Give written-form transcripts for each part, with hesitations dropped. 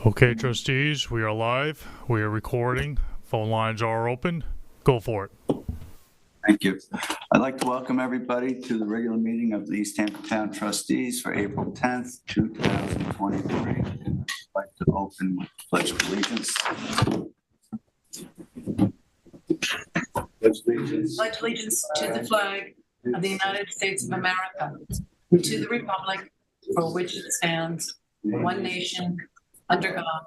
Okay, trustees, we are live. We are recording. Phone lines are open. Go for it. Thank you. I'd like to welcome everybody to the regular meeting of the East Hampton Town Trustees for April 10th, 2023. I'd like to open with the Pledge of Allegiance. Pledge allegiance to the flag of the United States of America, to the republic for which it stands, one nation, under God,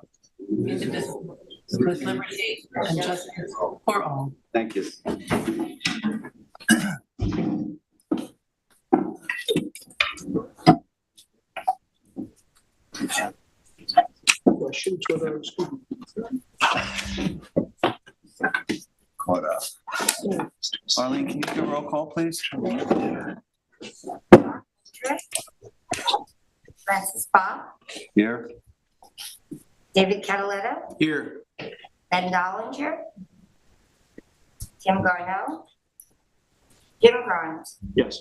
indivisible, with liberty and justice for all. Thank you. Caught up. Arlene, can you do a roll call, please? Francis Bob, Here. David Cataletto, Here. Ben Dollinger, Tim Garneau, Jim Grimes, Yes.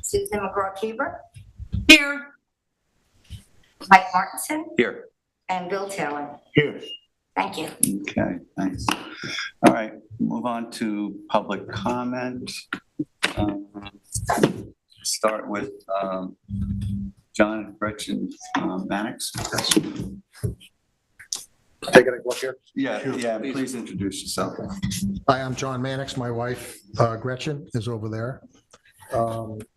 Susan McGraw-Keeper, Here. Mike Martinson, Here. and Bill Taylor. Here. Thank you. Okay, thanks. All right, move on to public comment. Start with John and Gretchen Mannix. Taking a look here. Yeah, please introduce yourself. Hi, I'm John Mannix. My wife, Gretchen, is over there.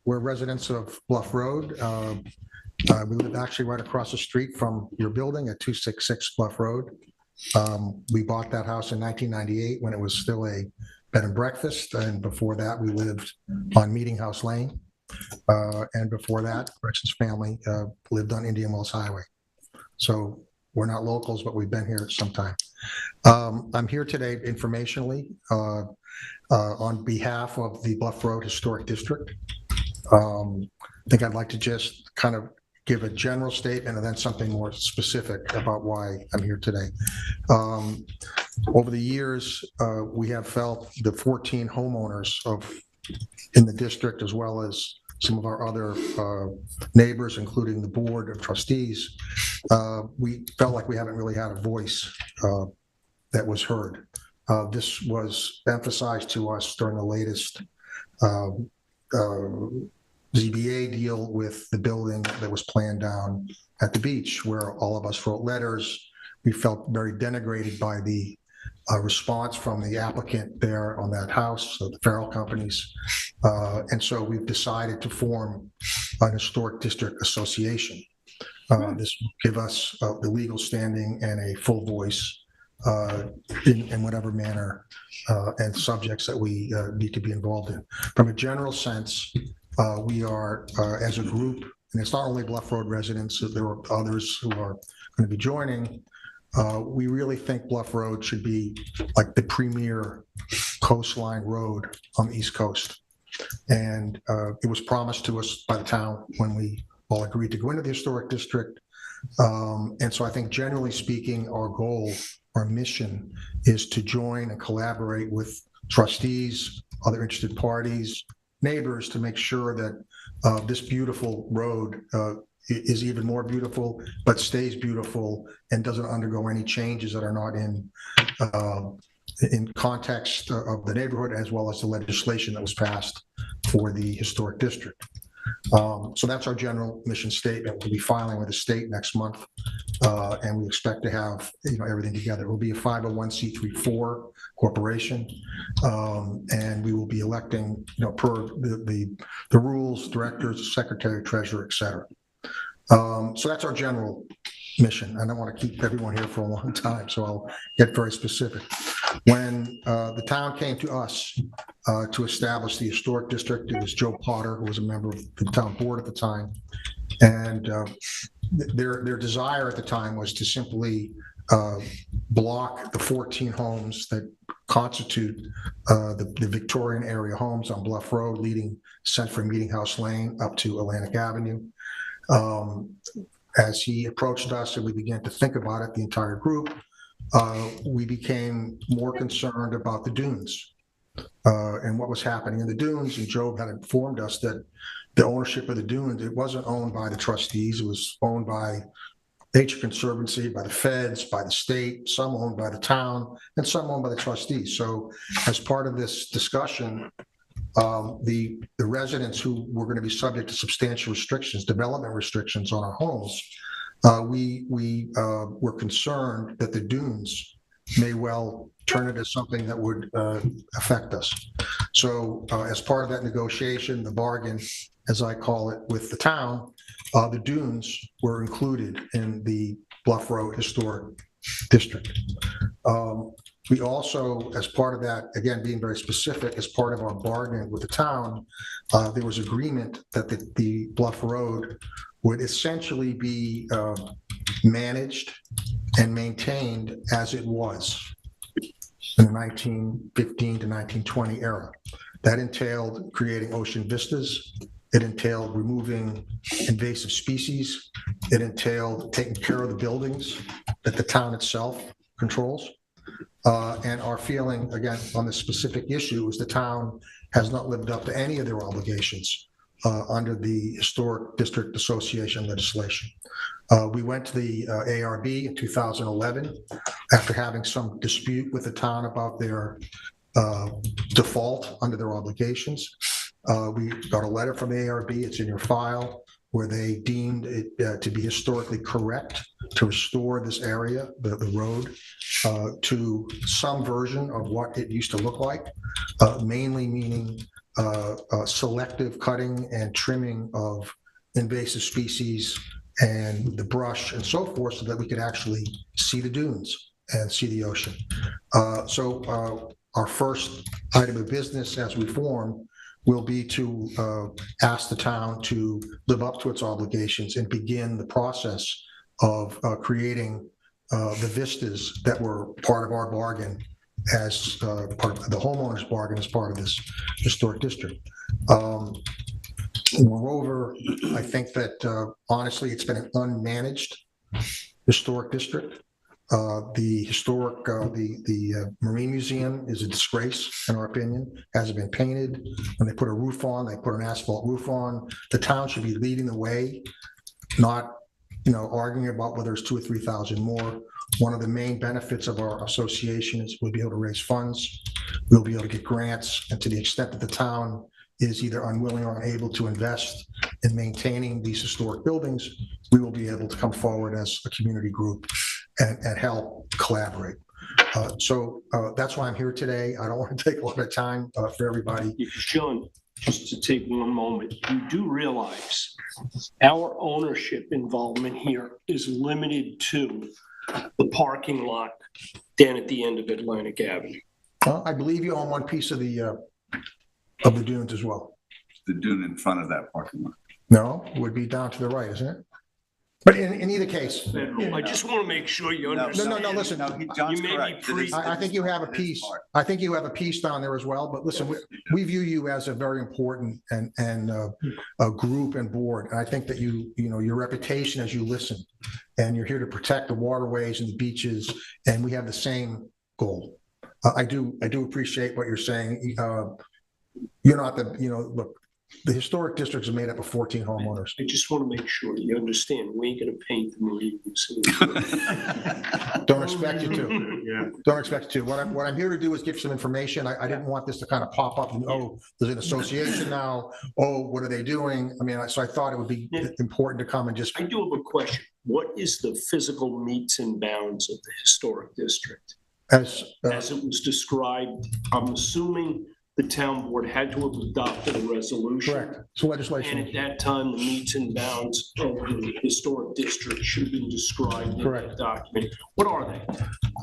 We're residents of Bluff Road. We live actually right across the street from your building at 266 Bluff Road. We bought that house in 1998 when it was still a bed and breakfast. And before that, we lived on Meeting House Lane. And before that, Gretchen's family lived on Indian Wells Highway. So we're not locals, but we've been here some time. I'm here today informationally on behalf of the Bluff Road Historic District. I think I'd like to just kind of give a general statement and then something more specific about why I'm here today. Over the years, we have felt the 14 homeowners in the district, as well as some of our other neighbors, including the board of trustees, we felt like we haven't really had a voice that was heard. This was emphasized to us during the latest ZBA deal with the building that was planned down at the beach, where all of us wrote letters. We felt very denigrated by the response from the applicant there on that house, so the Farrell companies. And so we've decided to form an historic district association. This will give us the legal standing and a full voice in whatever manner and subjects that we need to be involved in. From a general sense, we are, as a group, and it's not only Bluff Road residents, there are others who are going to be joining. We really think Bluff Road should be like the premier coastline road on the East Coast. And it was promised to us by the town when we all agreed to go into the historic district. And so I think generally speaking, our goal, our mission is to join and collaborate with trustees, other interested parties, neighbors, to make sure that this beautiful road is even more beautiful, but stays beautiful and doesn't undergo any changes that are not in context of the neighborhood, as well as the legislation that was passed for the historic district. So that's our general mission statement. We'll be filing with the state next month, and we expect to have everything together. It will be a 501c3 corporation, and we will be electing per the rules, directors, secretary, treasurer, et cetera. So that's our general mission. I don't want to keep everyone here for a long time, so I'll get very specific. When the town came to us to establish the historic district, it was Joe Potter, who was a member of the town board at the time, and their desire at the time was to simply block the 14 homes that constitute the Victorian area homes on Bluff Road, leading sent from Meeting House Lane up to Atlantic Avenue. As he approached us and we began to think about it, the entire group, we became more concerned about the dunes and what was happening in the dunes. And Joe had informed us that the ownership of the dunes, it wasn't owned by the trustees, it was owned by Nature Conservancy, by the feds, by the state, some owned by the town, and some owned by the trustees. So as part of this discussion, the residents who were going to be subject to substantial restrictions, development restrictions on our homes, we were concerned that the dunes may well turn into something that would affect us. So as part of that negotiation, the bargain, as I call it, with the town, the dunes were included in the Bluff Road Historic District. We also, as part of that, again, being very specific, as part of our bargain with the town, there was agreement that the Bluff Road would essentially be managed and maintained as it was in the 1915 to 1920 era. That entailed creating ocean vistas. It entailed removing invasive species. It entailed taking care of the buildings that the town itself controls. And our feeling, again, on this specific issue is the town has not lived up to any of their obligations under the Historic District Association legislation. We went to the ARB in 2011 after having some dispute with the town about their default under their obligations. We got a letter from the ARB, it's in your file, where they deemed it to be historically correct to restore this area, the road, to some version of what it used to look like, mainly meaning selective cutting and trimming of invasive species and the brush and so forth, so that we could actually see the dunes and see the ocean. So our first item of business as we form will be to ask the town to live up to its obligations and begin the process of creating the vistas that were part of our bargain as part of the homeowners bargain as part of this historic district. Moreover, I think that honestly, it's been an unmanaged historic district. The Marine Museum is a disgrace, in our opinion. Hasn't been painted. When they put a roof on, they put an asphalt roof on. The town should be leading the way, not, arguing about whether it's 2,000 or 3,000 more. One of the main benefits of our association is we'll be able to raise funds. We'll be able to get grants, and to the extent that the town is either unwilling or unable to invest in maintaining these historic buildings, we will be able to come forward as a community group and help collaborate. So that's why I'm here today. I don't want to take a lot of time for everybody. Sean, just to take one moment, you do realize our ownership involvement here is limited to the parking lot down at the end of Atlantic Avenue. I believe you own one piece of the dunes as well. The dune in front of that parking lot. No, it would be down to the right, isn't it? But in either case, I just want to make sure you understand. No, listen. John's You may be correct. It is- I think you have a piece. I think you have a piece down there as well. But listen, we view you as a very important and a group and board. And I think that your reputation as you listen, and you're here to protect the waterways and the beaches, and we have the same goal. I do appreciate what you're saying. You're not look. The historic districts are made up of 14 homeowners. I just want to make sure you understand, we ain't going to paint the Marine Museum. Don't expect you to. Yeah. Don't expect you to. What I'm here to do is give some information. I didn't want this to kind of pop up and, oh, there's an association now. Oh, what are they doing? I mean, so I thought it would be important to come and just. I do have a question. What is the physical metes and bounds of the historic district? As it was described, I'm assuming the town board had to have adopted a resolution. Correct. It's legislation. And at that time, the metes and bounds of the historic district should have been described in that document. What are they?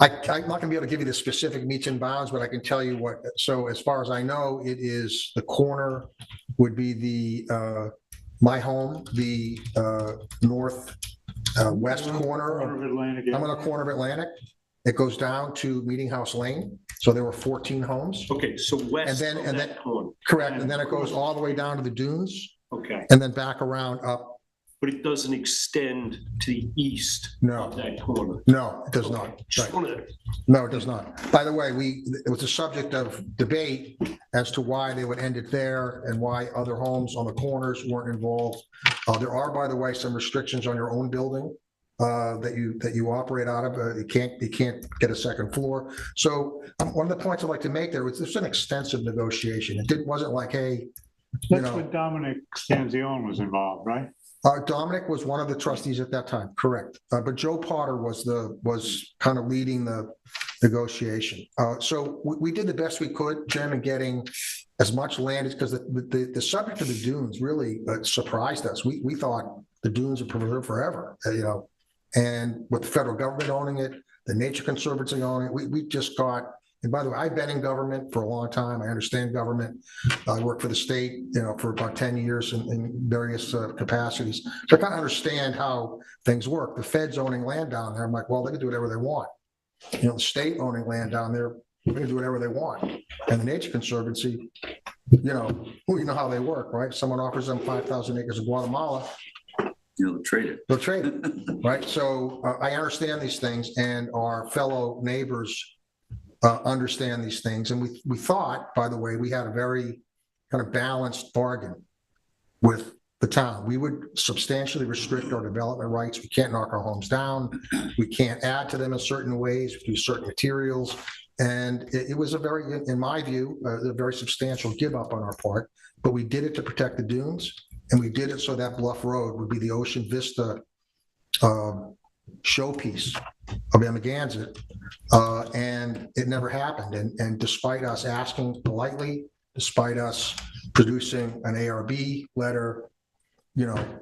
I'm not going to be able to give you the specific metes and bounds, but I can tell you what. So as far as I know, it is the corner would be the my home, the north west corner of Atlantic. I'm on the corner of Atlantic. It goes down to Meeting House Lane. So there were 14 homes. Okay, so west and then that corner. Correct, and then it goes all the way down to the dunes. Okay. And then back around up. But it doesn't extend to the east of that corner. No, it does not. Just wanted to. No, it does not. By the way, it was a subject of debate as to why they would end it there and why other homes on the corners weren't involved. There are, by the way, some restrictions on your own building that you operate out of. You can't get a second floor. So one of the points I'd like to make there was this an extensive negotiation. It wasn't like, hey, you That's know, when Dominic Stanzione was involved, right? Dominic was one of the trustees at that time, correct. But Joe Potter was kind of leading the negotiation. So we did the best we could, Jim, in getting as much land, because the subject of the dunes really surprised us. We thought the dunes would preserve forever, and with the federal government owning it, the Nature Conservancy owning it, we just got. And by the way, I've been in government for a long time. I understand government. I worked for the state, for about 10 years in various capacities. So I kind of understand how things work. The feds owning land down there, I'm like, well, they can do whatever they want. The state owning land down there, they're going to do whatever they want. And the Nature Conservancy, we know how they work, right? Someone offers them 5,000 acres of Guatemala. You'll trade it. They'll trade it, right? So I understand these things, and our fellow neighbors understand these things. And we thought, by the way, we had a very kind of balanced bargain with the town. We would substantially restrict our development rights. We can't knock our homes down. We can't add to them in certain ways, do certain materials. And it was in my view, a very substantial give up on our part, but we did it to protect the dunes. And we did it so that Bluff Road would be the Ocean Vista showpiece of Amagansett, and it never happened. And despite us asking politely, despite us producing an ARB letter,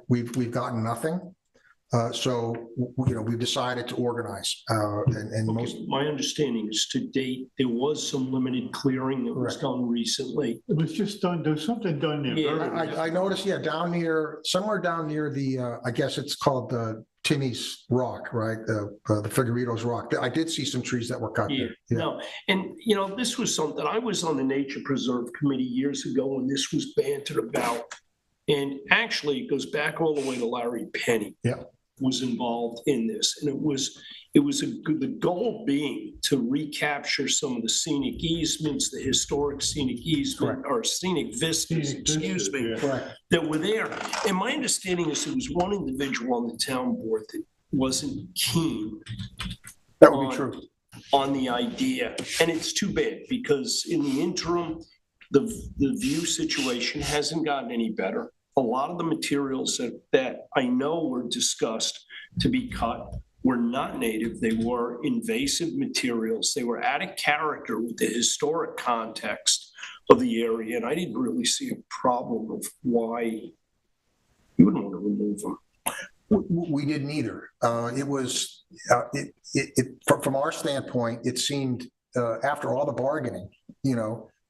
we've gotten nothing. So we've decided to organize. My understanding is to date, there was some limited clearing that was done recently. It was just done, there's something done there. Yeah. I noticed, somewhere down near the, I guess it's called the Timmy's Rock, right? The Figueritos Rock. I did see some trees that were cut there. Yeah. No, and this was something, I was on the Nature Preserve Committee years ago when this was bantered about. And actually, it goes back all the way to Larry Penny. Yeah. Was involved in this, and it was the goal being to recapture some of the scenic easements, the historic scenic easement or scenic vistas, that were there. And my understanding is there was one individual on the town board that wasn't keen. That would be true. On the idea, and it's too bad because in the interim, the view situation hasn't gotten any better. A lot of the materials that I know were discussed to be cut were not native. They were invasive materials. They were out of character with the historic context of the area. And I didn't really see a problem of why you wouldn't want to remove them. We didn't either. It was, from our standpoint, it seemed, after all the bargaining,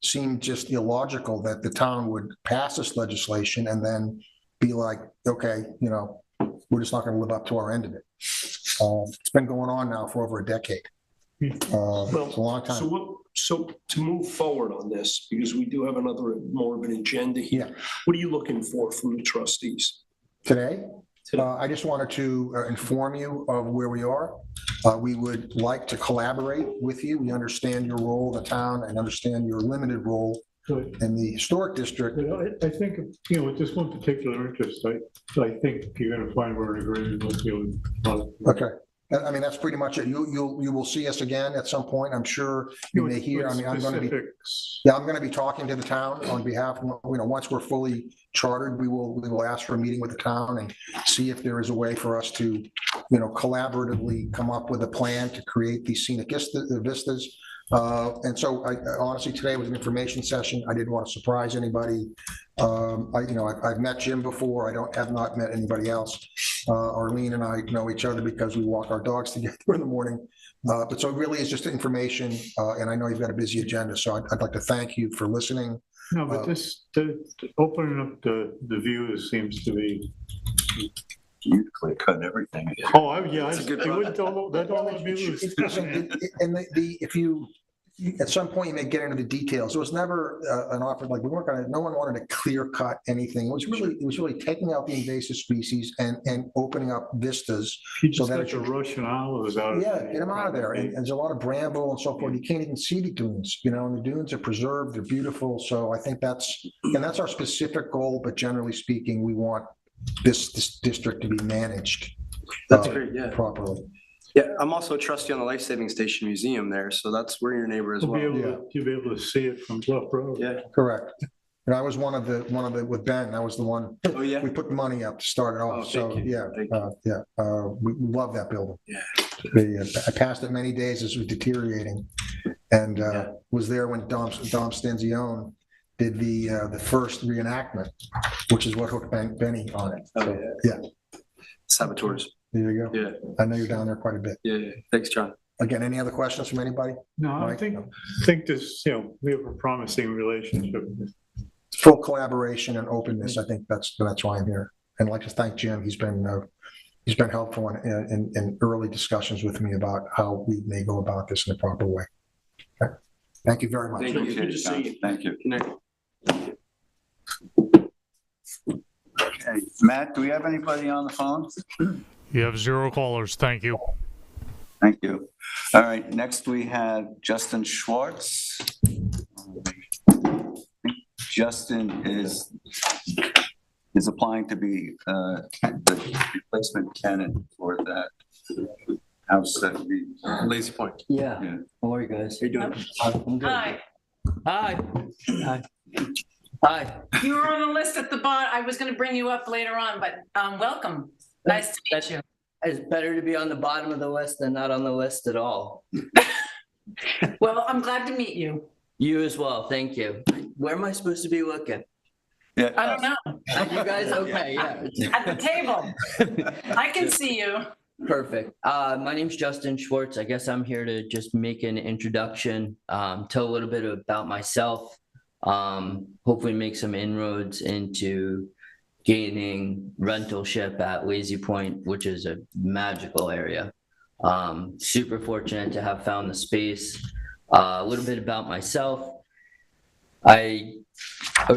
seemed just illogical that the town would pass this legislation and then be like, okay, we're just not going to live up to our end of it. It's been going on now for over a decade. It's a long time. So to move forward on this, because we do have more of an agenda here, what are you looking for from the trustees? Today, I just wanted to inform you of where we are. We would like to collaborate with you. We understand your role in the town and understand your limited role in the historic district. I think, with this one particular interest, I think you're going to find we're in agreement with you. Okay. I mean, that's pretty much it. You will see us again at some point. I'm sure you may hear. I mean, I'm going to be talking to the town on behalf of, once we're fully chartered, we will ask for a meeting with the town and see if there is a way for us to, collaboratively come up with a plan to create these scenic vistas. And so honestly, today was an information session. I didn't want to surprise anybody. I've met Jim before. I have not met anybody else. Arlene and I know each other because we walk our dogs together in the morning. But so it really is just information. And I know you've got a busy agenda, so I'd like to thank you for listening. No, but opening up the view seems to be. You clear cut everything. Oh, yeah, don't let me lose. And if you, at some point, you may get into the details. There was never an offer, like we weren't going to, no one wanted to clear cut anything. It was really taking out the invasive species and opening up vistas. You just got your Russian olives out. Yeah, get them out of there. And there's a lot of bramble and so forth. You can't even see the dunes, and the dunes are preserved. They're beautiful. So I think that's our specific goal. But generally speaking, we want this district to be managed That's uh, great, yeah. properly. Yeah, I'm also a trustee on the Life Saving Station Museum there, so that's where your neighbor as You'll be well. able to, you'll be able to see it from Bluff Road. Yeah. Correct. And I was one of the, with Ben, I was the one, Oh, yeah? we put the money up to start it Oh, off. thank So, you. yeah, Thank you. we love that building. Yeah. I passed it many days as it was deteriorating and Yeah. was there when Dom Stanzione did the first reenactment, which is what hooked Benny on it. Oh, So, yeah. yeah, Saboteurs. there you go. Yeah, I know you're down there quite a bit. yeah. Thanks, John. Again, any other questions from anybody? No, I Mike? think this, we have a promising relationship. Full collaboration and openness. I think that's why I'm here. And I'd like to thank Jim. He's been helpful in early discussions with me about how we may go about this in the proper way. Okay. Thank you very much. Thank you. Appreciate Good it, to John. see you. Thank you. Good night. Okay, Matt, do we have anybody on the phone? You have 0 callers. Thank you. Thank you. All right, next we have Justin Schwartz. Justin is applying to be the replacement tenant for that house that we. Lazy Point. Yeah. Yeah. How are you guys? How you doing? I'm good. Hi, Hi. Hi. Hi. you were on the list at the bottom. I was gonna bring you up later on, but welcome. Nice to meet you. It's better to be on the bottom of the list than not on the list at all. Well, I'm glad to meet you. You as well. Thank you. Where am I supposed to be looking? Yeah. I don't know, You guys? Okay. Yeah. at the table. I can see you. Perfect. My name's Justin Schwartz. I guess I'm here to just make an introduction, tell a little bit about myself, hopefully make some inroads into gaining rentalship at Lazy Point, which is a magical area. Super fortunate to have found the space. A little bit about myself. I grew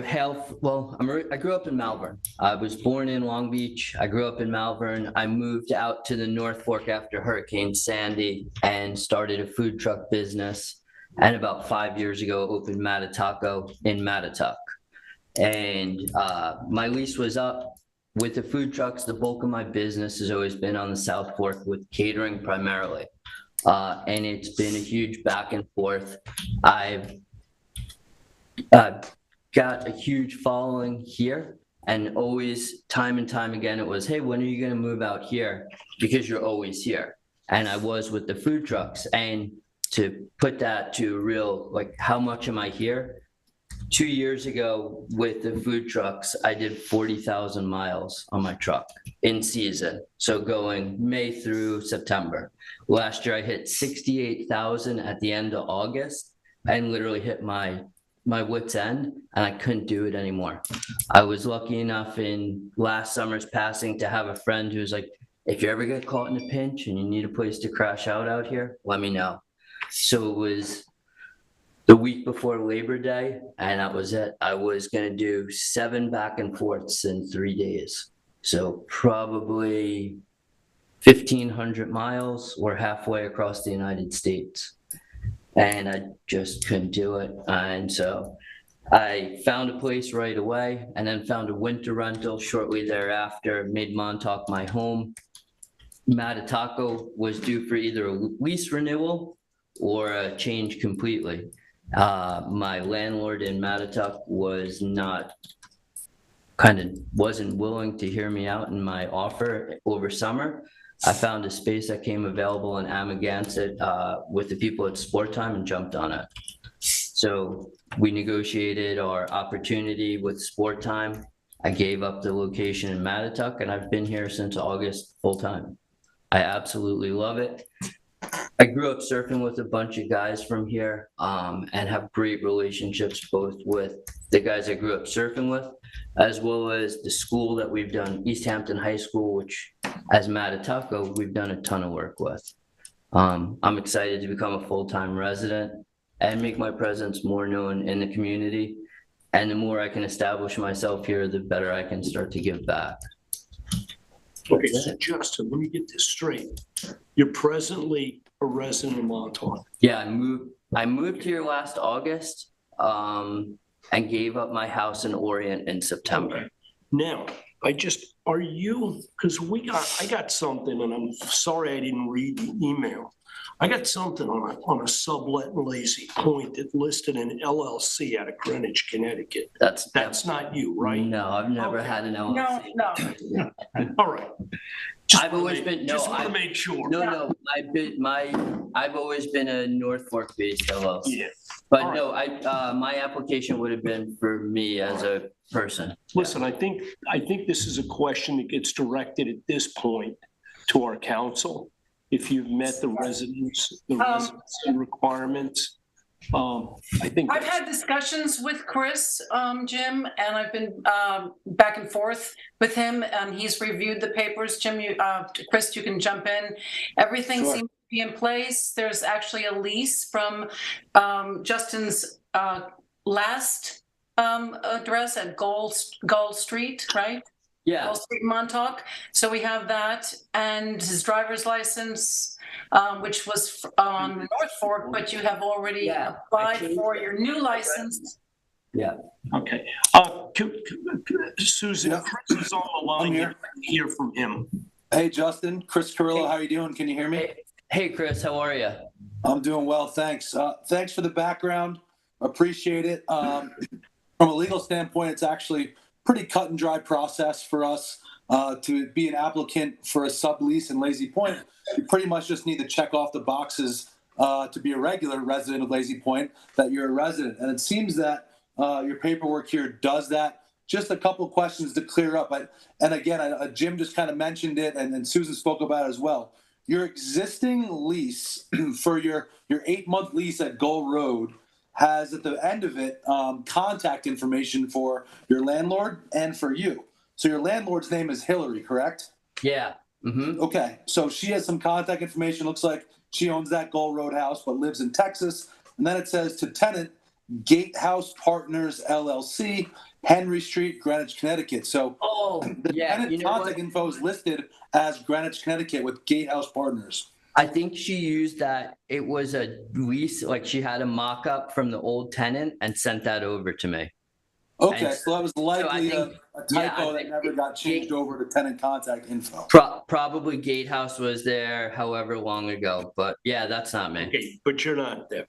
up in Malvern. I was born in Long Beach. I grew up in Malvern. I moved out to the North Fork after Hurricane Sandy and started a food truck business. And about 5 years ago, opened Matataco in Matatuck. And my lease was up with the food trucks. The bulk of my business has always been on the South Fork with catering primarily. And it's been a huge back and forth. I've got a huge following here, and always time and time again, it was, hey, when are you going to move out here? Because you're always here. And I was with the food trucks. And to put that to real, like, how much am I here? 2 years ago with the food trucks, I did 40,000 miles on my truck in season. So going May through September. Last year, I hit 68,000 at the end of August and literally hit my wit's end, and I couldn't do it anymore. I was lucky enough in last summer's passing to have a friend who's like, if you ever get caught in a pinch and you need a place to crash out here, let me know. So it was the week before Labor Day, and that was it. I was going to do 7 back and forths in 3 days. So probably 1,500 miles or halfway across the United States. And I just couldn't do it. And so I found a place right away, and then found a winter rental shortly thereafter, made Montauk my home. Matataco was due for either a lease renewal or a change completely. My landlord in Matatuck wasn't willing to hear me out in my offer over summer. I found a space that came available in Amagansett with the people at Sport Time and jumped on it. So we negotiated our opportunity with Sport Time. I gave up the location in Matatuck, and I've been here since August full time. I absolutely love it. I grew up surfing with a bunch of guys from here and have great relationships both with the guys I grew up surfing with, as well as the school that we've done, East Hampton High School, which as Matataco, we've done a ton of work with. I'm excited to become a full-time resident and make my presence more known in the community. And the more I can establish myself here, the better I can start to give back. Okay, so Justin, let me get this straight. You're presently a resident of Montauk. Yeah, I moved here last August and gave up my house in Orient in September. Now, are you, because I got something, and I'm sorry I didn't read the email. I got something on a sublet in Lazy Point that listed an LLC out of Greenwich, Connecticut. That's not you, right? No, I've never Okay. had an No, LLC. no. All right. I've always been, Just want to make sure. No, I've always been a North Fork based LLC. Yeah. But All no, my application would have been for me as a person. Listen, I think this is a question that gets directed at this point to our council. If you've met the residency requirements, I think. I've had discussions with Chris, Jim, and I've been back and forth with him, and he's reviewed the papers. Jim, Chris, you can jump in. Everything Sure. seems to be in place. There's actually a lease from Justin's last address at Gold Street, right? Yeah, Gold Street, Montauk. So we have that, and his driver's license, which was on North Fork, but you have already Yeah, applied I changed for it. your new license. yeah. Okay. Susan, Yeah. Chris is on the line. I'm here. Hear from him. Hey, Justin, Chris Carrillo, how you doing? Can you hear me? Hey, Chris, how are you? I'm doing well, thanks. Thanks for the background. Appreciate it. From a legal standpoint, it's actually pretty cut and dry process for us to be an applicant for a sublease in Lazy Point. You pretty much just need to check off the boxes to be a regular resident of Lazy Point, that you're a resident. And it seems that your paperwork here does that. Just a couple of questions to clear up. And again, Jim just kind of mentioned it, and Susan spoke about it as well. Your existing lease for your 8-month lease at Gull Road has at the end of it contact information for your landlord and for you. So your landlord's name is Hillary, correct? Yeah. Mm-hmm. Okay, so she has some contact information. Looks like she owns that Gull Road house but lives in Texas. And then it says to tenant, Gatehouse Partners LLC, Henry Street, Greenwich, Connecticut. So the tenant contact info is listed as Greenwich, Connecticut with Gatehouse Partners. I think she used that. It was a lease, like she had a mock-up from the old tenant and sent that over to me. Okay, And so that was likely a typo that never got changed over to tenant contact info. Probably Gatehouse was there however long ago, but yeah, that's not me. Okay, but you're not there.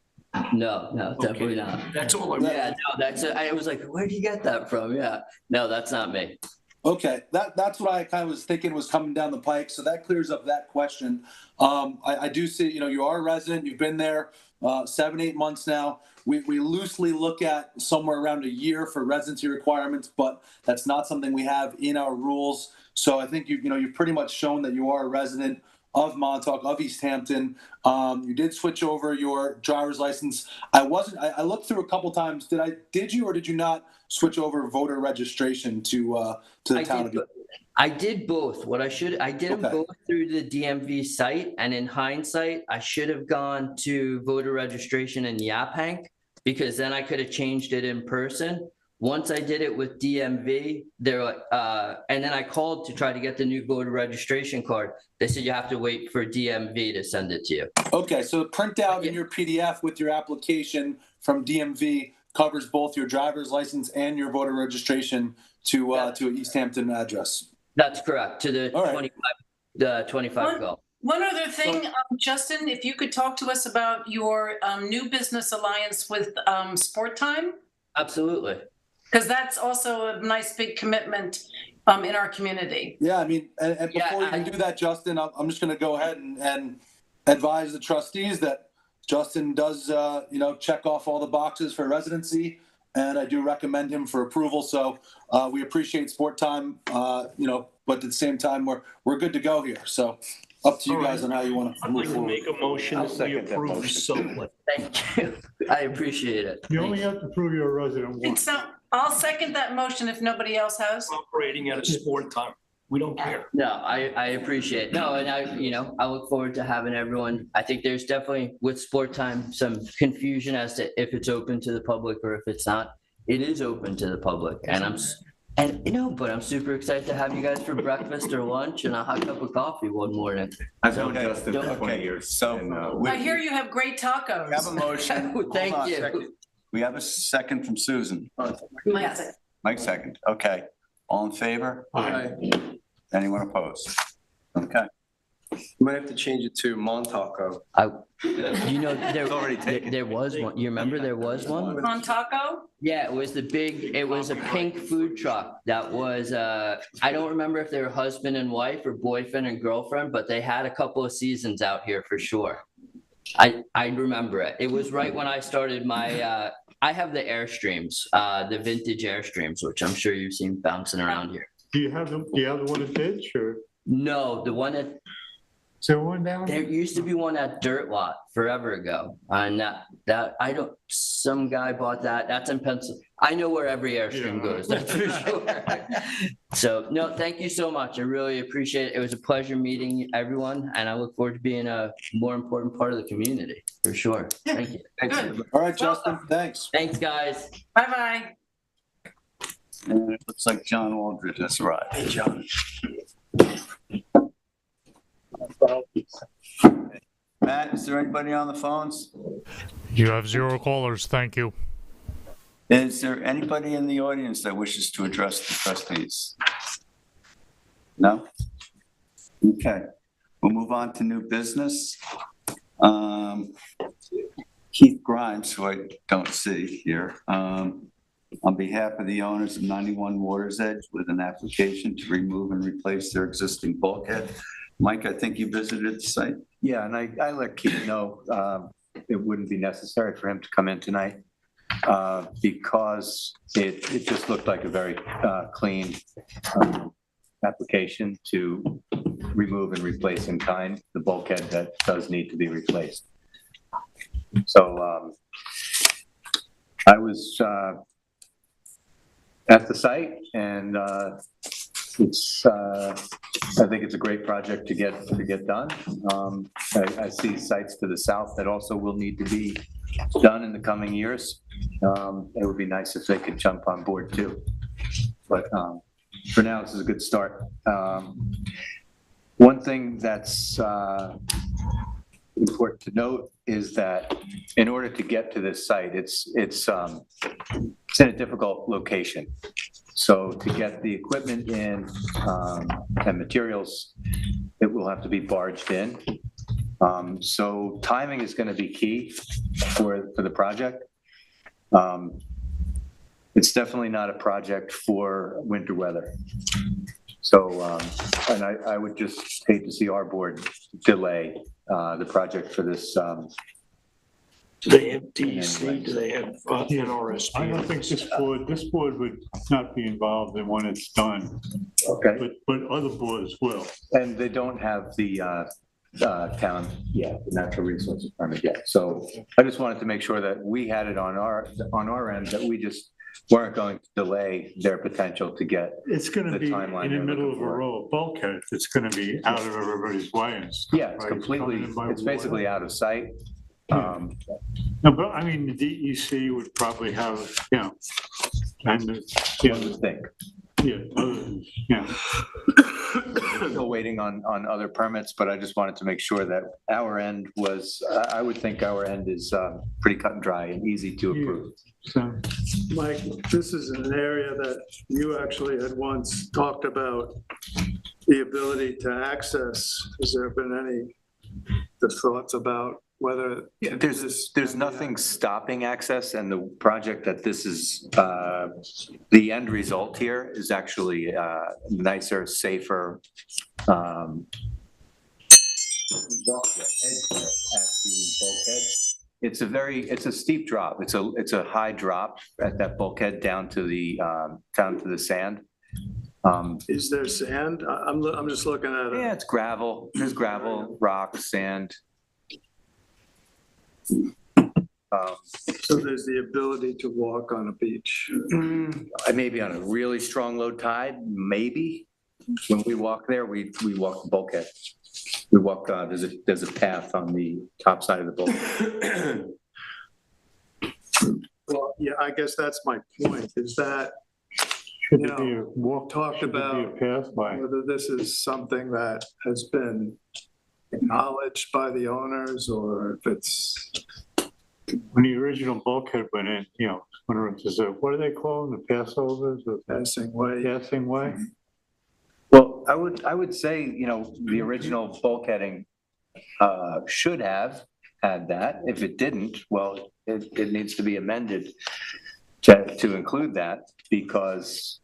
No, definitely not. That's all I Yeah, no, that's it. I was like, where'd you get that from? Yeah, no, that's not me. Okay, that's what I kind of was thinking was coming down the pike. So that clears up that question. I do see, you are a resident. You've been there 7-8 months now. We loosely look at somewhere around a year for residency requirements, but that's not something we have in our rules. So I think you've pretty much shown that you are a resident of Montauk, of East Hampton. You did switch over your driver's license. I looked through a couple times. Did you or did you not switch over voter registration to the town of? I did both. I did them both through the DMV site, and in hindsight, I should have gone to voter registration in Yaphank, because then I could have changed it in person. Once I did it with DMV, and then I called to try to get the new voter registration card. They said you have to wait for DMV to send it to you. Okay, so the printout in your PDF with your application from DMV covers both your driver's license and your voter registration to an East Hampton address. That's correct, to the 25 goal. One other thing, Justin, if you could talk to us about your new business alliance with Sport Time. Absolutely. Because that's also a nice big commitment in our community. Yeah, I mean, and before you do that, Justin, I'm just going to go ahead and advise the trustees that Justin does, check off all the boxes for residency, and I do recommend him for approval. So we appreciate Sport Time, but at the same time, we're good to go here. So up to you guys on how you want to move forward. I'd like to make a motion that we approve the sublet. Thank you. I appreciate it. You only have to prove you're a resident once. I'll second that motion if nobody else has. Operating at a Sport Time. We don't care. No, I appreciate it. No, and I look forward to having everyone. I think there's definitely with Sport Time some confusion as to if it's open to the public or if it's not. It is open to the public, and but I'm super excited to have you guys for breakfast or lunch and a hot cup of coffee one morning. I've known Justin for 20 years. So I hear you have great tacos. we have a motion. Thank you. We have a second from Susan. Yes. Mike second. Okay. All in favor? Aye. Anyone opposed? Okay. You might have to change it to Montaco. You know, It's already taken. there was one. You remember there was one? On taco? Yeah, it was it was a pink food truck that was, I don't remember if they were husband and wife or boyfriend and girlfriend, but they had a couple of seasons out here for sure. I remember it. It was right when I started my, I have the Airstreams, the vintage Airstreams, which I'm sure you've seen bouncing around here. Do you have the one at Ditch or No, the one that, is there one down? there used to be one at Dirt Lot forever ago. And some guy bought that. That's in Pennsylvania. I know where every Airstream Yeah. goes, that's for sure. So, no, thank you so much. I really appreciate it. It was a pleasure meeting everyone, and I look forward to being a more important part of the community, for sure. Thank you. Good. All right, Justin, thanks. Thanks, guys. Bye-bye. And it looks like John Aldridge has arrived. Hey, John. Matt, is there anybody on the phones? You have 0 callers. Thank you. Is there anybody in the audience that wishes to address the trustees? No? Okay, we'll move on to new business. Keith Grimes, who I don't see here, on behalf of the owners of 91 Water's Edge with an application to remove and replace their existing bulkhead. Mike, I think you visited the site. Yeah, and I let Keith know it wouldn't be necessary for him to come in tonight because it just looked like a very clean application to remove and replace in kind the bulkhead that does need to be replaced. So I was at the site, and it's I think it's a great project to get done. I see sites to the south that also will need to be done in the coming years. It would be nice if they could jump on board too. But for now, this is a good start. One thing that's important to note is that in order to get to this site, it's in a difficult location. So to get the equipment in and materials, it will have to be barged in. So timing is going to be key for the project. It's definitely not a project for winter weather. So, and I would just hate to see our board delay the project for this. Do they have DEC? Do they have NRSP? I don't think this board would not be involved in when it's done, Okay. but other boards will. And they don't have the town, the natural resources permit yet. So I just wanted to make sure that we had it on our end, that we just weren't going to delay their potential to get. It's gonna The be in timeline the they're middle looking of a for. row of bulkhead. It's gonna be out of everybody's way and stuff. Yeah, it's right? completely, coming in by it's basically water. out of sight. No, but I mean, the DEC would probably have, and, One would think. Still waiting on other permits, but I just wanted to make sure that our end was, I would think our end is pretty cut and dry and easy to approve. So, Mike, this is an area that you actually had once talked about the ability to access. Has there been any thoughts about whether? Yeah, there's nothing stopping access, and the project that this is, the end result here is actually nicer, safer. Walk the edge there at the bulkhead. It's a steep drop. It's a high drop at that bulkhead down to the sand. Is there sand? I'm just looking at it. Yeah, it's gravel. There's gravel, rock, sand. So there's the ability to walk on a beach. Maybe on a really strong low tide, maybe. When we walk there, we walk the bulkhead. We walk, there's a path on the top side of the bulkhead. Well, yeah, I guess that's my point, is that should You there be a walk, talked should there be a about pathway? whether this is something that has been acknowledged by the owners or if it's when the original bulkhead went in, when it was, what do they call them, the passovers, the Passing way. passing way? Well, I would say, the original bulkheading should have had that. If it didn't, well, it needs to be amended to include that, because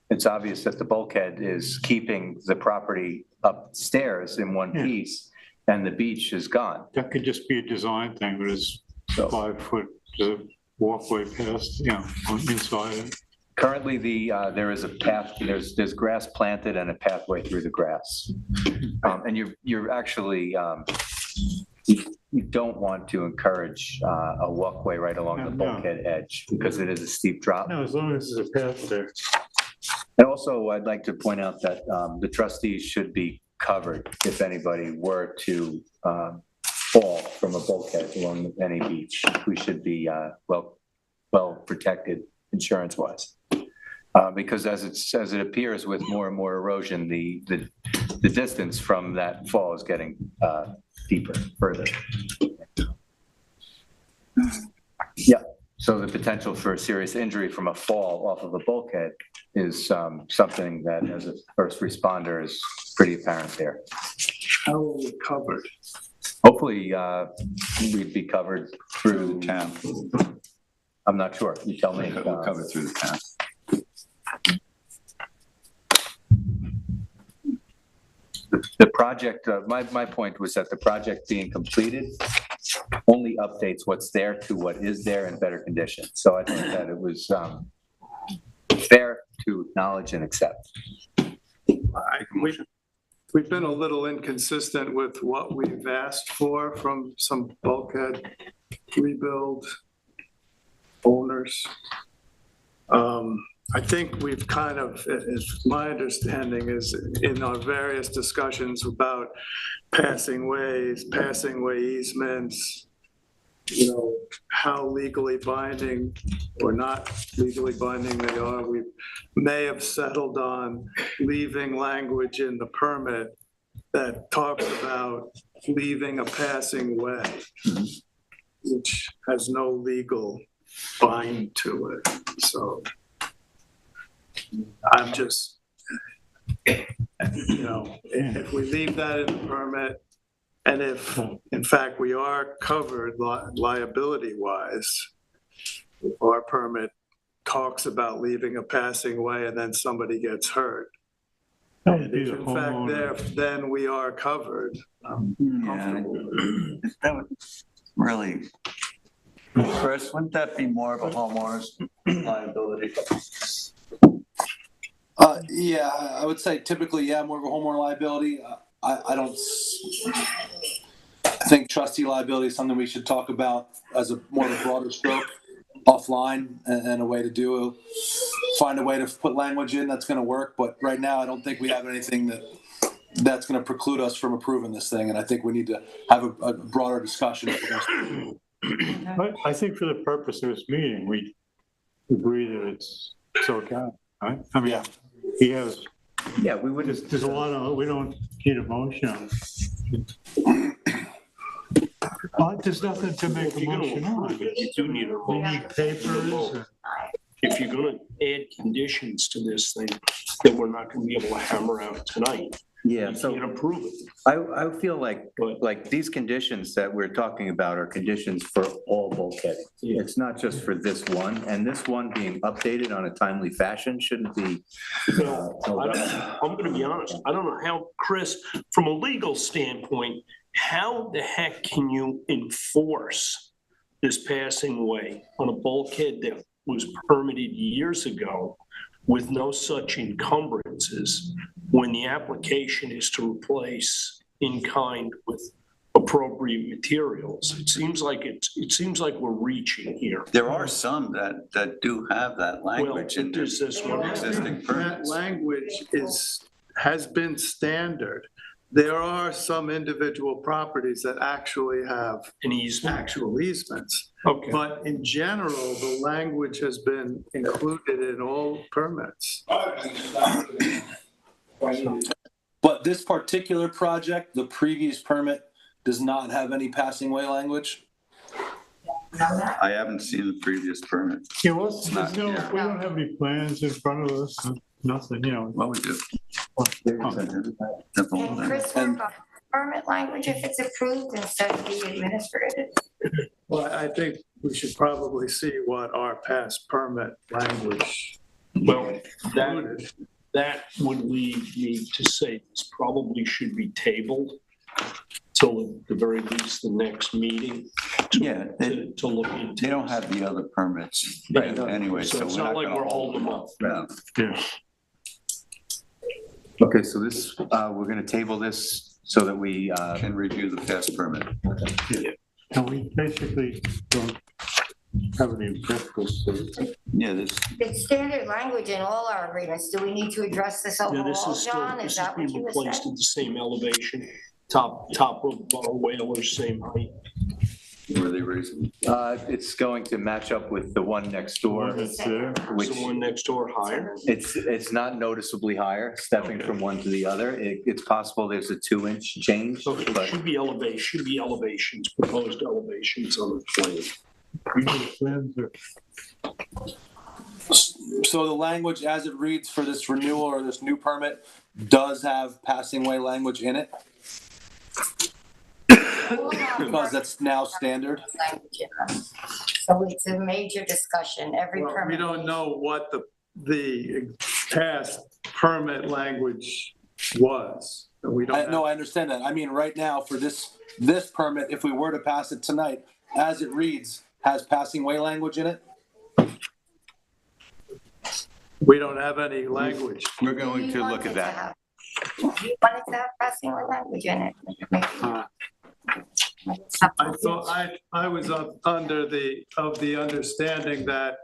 it's obvious that the bulkhead is keeping the property upstairs in one Yeah. piece, and the beach is gone. That could just be a design thing, but it's So 5 foot walkway past, on inside it. currently, there is a path. There's grass planted and a pathway through the grass, and you're actually. You don't want to encourage a walkway right along the No. bulkhead edge, because it is a steep drop. No, as long as there's a path there. And also, I'd like to point out that the trustees should be covered if anybody were to fall from a bulkhead along any beach. We should be well protected insurance-wise. Because as it appears with more and more erosion, the distance from that fall is getting deeper, further. Yeah, so the potential for serious injury from a fall off of a bulkhead is something that, as a first responder, is pretty apparent there. How are we covered? Hopefully, we'd be covered through the town. I'm not sure. You tell me. We'll cover through the town. The project, my point was that the project being completed only updates what's there to what is there in better condition. So I think that it was fair to acknowledge and accept. We've been a little inconsistent with what we've asked for from some bulkhead rebuild owners. I think we've kind of, my understanding is, in our various discussions about passing ways, passing way easements, how legally binding or not legally binding they are, we may have settled on leaving language in the permit that talks about leaving a passing way, which has no legal bind to it. So I'm just, if we leave that in the permit, and if in fact we are covered liability-wise, if our permit talks about leaving a passing way and then somebody gets hurt, and if in fact then we are covered. Yeah, that would really, Chris, wouldn't that be more of a homeowner's liability? Yeah, I would say typically, more of a homeowner liability. I don't think trustee liability is something we should talk about as a more of a broader stroke offline, and a way to find a way to put language in that's going to work. But right now, I don't think we have anything that's going to preclude us from approving this thing. And I think we need to have a broader discussion. I think for the purpose of this meeting, we agree that it's okay, right? I mean, he has. Yeah, we would. There's a lot of, we don't need a motion. There's nothing to make a motion on. You do need a We motion. need papers. If you're gonna add conditions to this thing that we're not gonna be able to hammer out tonight, Yeah, you so can't approve it. I feel like these conditions that we're talking about are conditions for all bulkheading. Yeah. It's not just for this one, and this one being updated on a timely fashion shouldn't be. I'm gonna be honest, I don't know how, Chris, from a legal standpoint, how the heck can you enforce this passing way on a bulkhead that was permitted years ago with no such encumbrances when the application is to replace in kind with appropriate materials? It seems like we're reaching here. There are some that do have that language in their there's this one. existing That permits. language has been standard. There are some individual properties that actually have An easement. actual easements. Okay. But in general, the language has been included in all permits. But this particular project, the previous permit does not have any passing way language. I haven't seen the previous permit. Yeah, well, not we here. don't have any plans in front of us, nothing, you know. Well, we do. Can Chris work on permit language if it's approved instead of the administrative? Well, I think we should probably see what our past permit language Well, that, included. that would lead me to say this probably should be tabled till at the very least the next meeting. Yeah, To look into. they don't have the other permits Yeah. anyway, So so it's we're not not like gonna we're hold holding them them up. up. Yeah. Yeah. Okay, so this, we're gonna table this so that we, Can review the past permit. And we basically don't have any objectives. Yeah, this, It's standard language in all our agreements. Do we need to address this Yeah, overall, this is still, John? this Is is that what being you were replaced saying? at the same elevation, top of our whalers, same height. were they raising? it's going to match up with the one next door, That's there. which Is the one next door higher? it's not noticeably higher, stepping from one to the other. It's possible there's a 2-inch change, So it but should be elevations, proposed elevations on the plan. We need plans or. So the language as it reads for this renewal or this new permit does have passing way language in it, because that's now standard. Language in them. So it's a major discussion, every Well, permit. we don't know what the past permit language was. We don't No, have, I understand that. I mean, right now for this permit, if we were to pass it tonight, as it reads, has passing way language in it. we don't have any language. We're going to look at that. You wanted to have passing language in it. Maybe. I thought, I was under the understanding that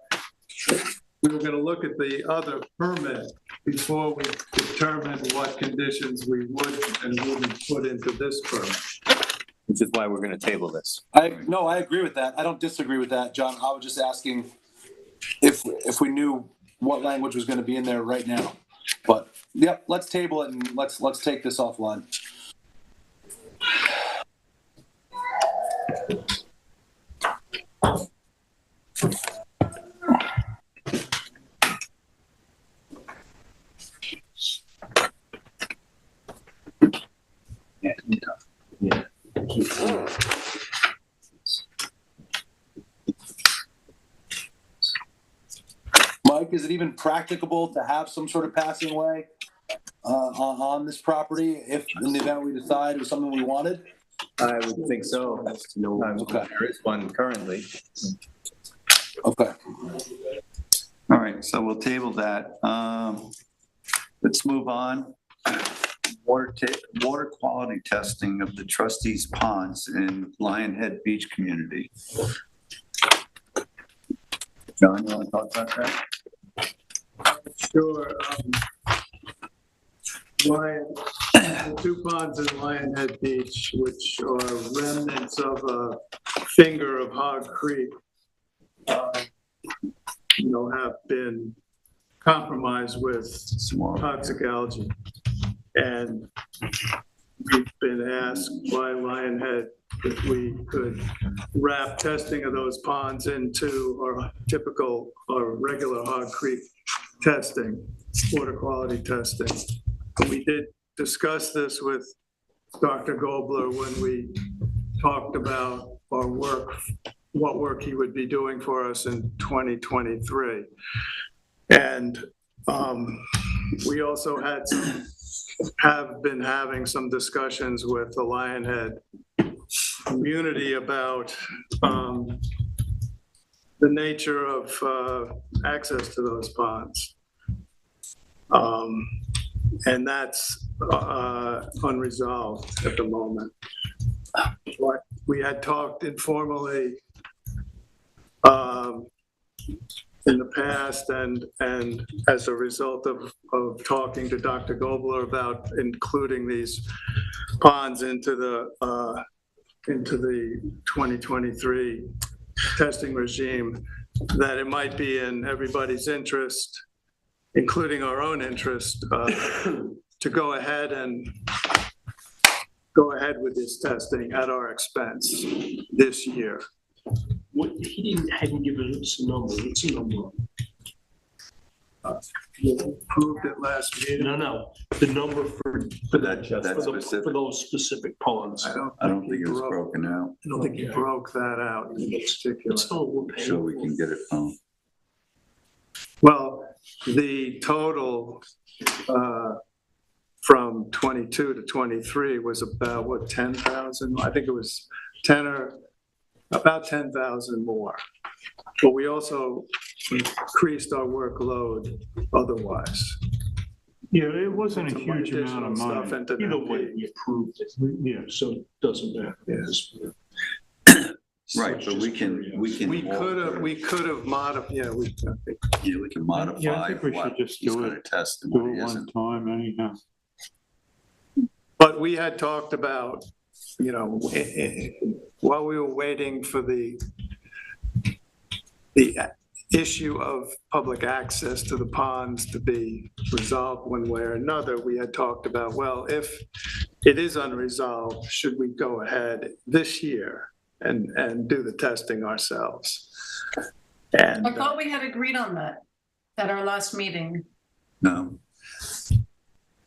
we were gonna look at the other permit before we determined what conditions we would and wouldn't put into this permit. which is why we're gonna table this. No, I agree with that. I don't disagree with that, John. I was just asking if we knew what language was gonna be in there right now. But, yep, let's table it and let's take this offline. Mike, is it even practicable to have some sort of passing way on this property if in the event we decide it was something we wanted? I would think so. There is one currently. Okay. All right, so we'll table that. Let's move on. Water quality testing of the Trustees ponds in Lionhead Beach community. John, you want to talk about that? Sure. The two ponds in Lionhead Beach, which are remnants of a finger of Hog Creek, have been compromised with toxic algae. And we've been asked by Lionhead if we could wrap testing of those ponds into our typical or regular Hog Creek testing, water quality testing. We did discuss this with Dr. Gobler when we talked about our work, what work he would be doing for us in 2023. And we also have been having some discussions with the Lionhead community about the nature of access to those ponds. And that's unresolved at the moment. But we had talked informally in the past, and as a result of talking to Dr. Gobler about including these ponds into the 2023 testing regime, that it might be in everybody's interest, including our own interest, to go ahead with this testing at our expense this year. what, hadn't given us a number, what's the number? Approved it last meeting. No, the number for specific. those specific ponds. I I don't think it was broken out, I don't think you broke that out in particular. That's all we're paying so we for. can get it found. Well, the total from 22 to 23 was about, what, 10,000? I think it was 10 or about 10,000 more. But we also increased our workload otherwise. Yeah, it wasn't a Some huge amount of additional stuff money. into Either that. way, we approved it, Yeah, so it doesn't matter. Yes. Right, but we can. We could have modified, yeah, we can modify. Yeah, I think we what should just he's do gonna it. test and Do what it he one isn't. time anyhow. But we had talked about, while we were waiting for the issue of public access to the ponds to be resolved one way or another, we had talked about, well, if it is unresolved, should we go ahead this year and do the testing ourselves? And I thought we had agreed on that at our last meeting. No,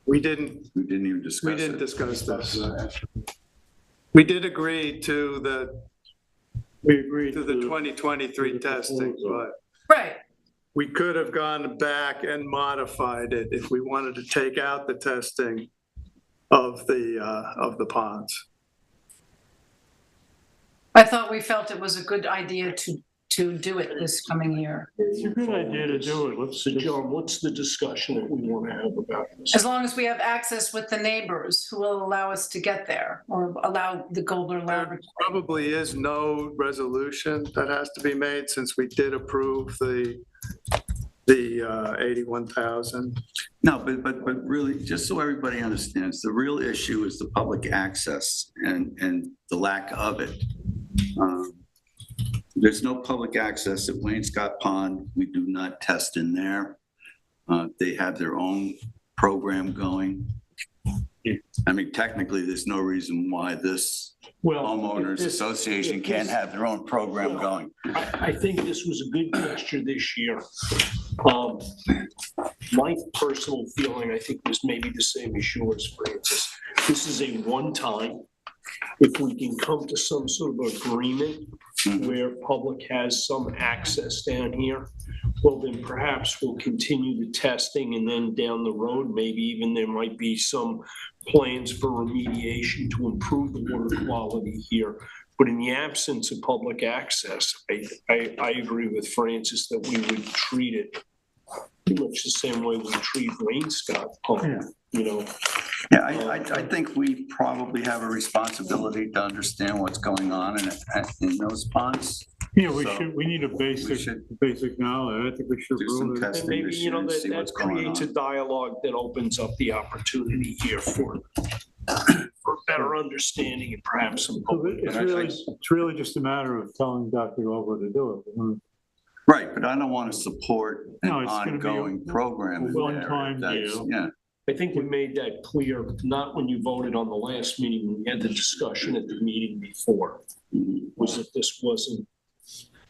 we didn't even discuss We it. didn't discuss this. We did agree to the We agreed to the 2023 testing, but Right. we could have gone back and modified it if we wanted to take out the testing of the ponds. I thought we felt it was a good idea to do it this coming year. It's a good idea to do it. Let's So John, what's the discussion that we want to have about this? As long as we have access with the neighbors who will allow us to get there or allow the Goldner Laboratory. Probably is no resolution that has to be made since we did approve the 81,000. No, but really, just so everybody understands, the real issue is the public access and the lack of it. There's no public access at Wayne Scott Pond. We do not test in there. They have their own program going. I mean, technically, there's no reason why this homeowners association can't have their own program going. I think this was a good gesture this year. My personal feeling, I think, was maybe the same as yours, Francis. This is a one-time. If we can come to some sort of agreement where public has some access down here, well, then perhaps we'll continue the testing, and then down the road, maybe even there might be some plans for remediation to improve the water quality here. But in the absence of public access, I agree with Francis that we would treat it pretty much the same way we treat Wayne Scott Pond, Yeah, I think we probably have a responsibility to understand what's going on in those ponds. Yeah, So we need a basic knowledge. I think we should do some rule it. testing. And maybe, this year and see that what's going creates a on. dialogue that opens up the opportunity here for better understanding and perhaps some public. It's really just a matter of telling Dr. Glover to do it. Right, but I don't want to support an No, it's gonna be a ongoing program in there. one-time That's- deal. Yeah, I think we made that clear, not when you voted on the last meeting, when we had the discussion at the meeting before, was that this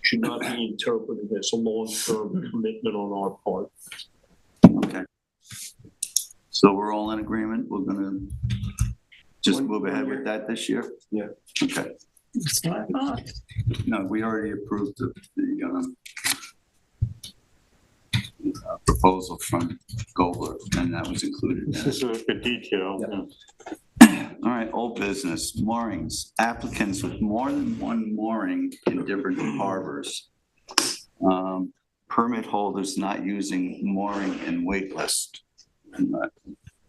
should not be interpreted as a long-term commitment on our part. okay. So we're all in agreement? We're gonna just move ahead with that this year? Yeah. Okay. No, we already approved the proposal from Goldberg, and that was included in This it. is a detail. All right, old business, moorings. Applicants with more than one mooring in different harbors. Permit holders not using mooring and wait list. I'm a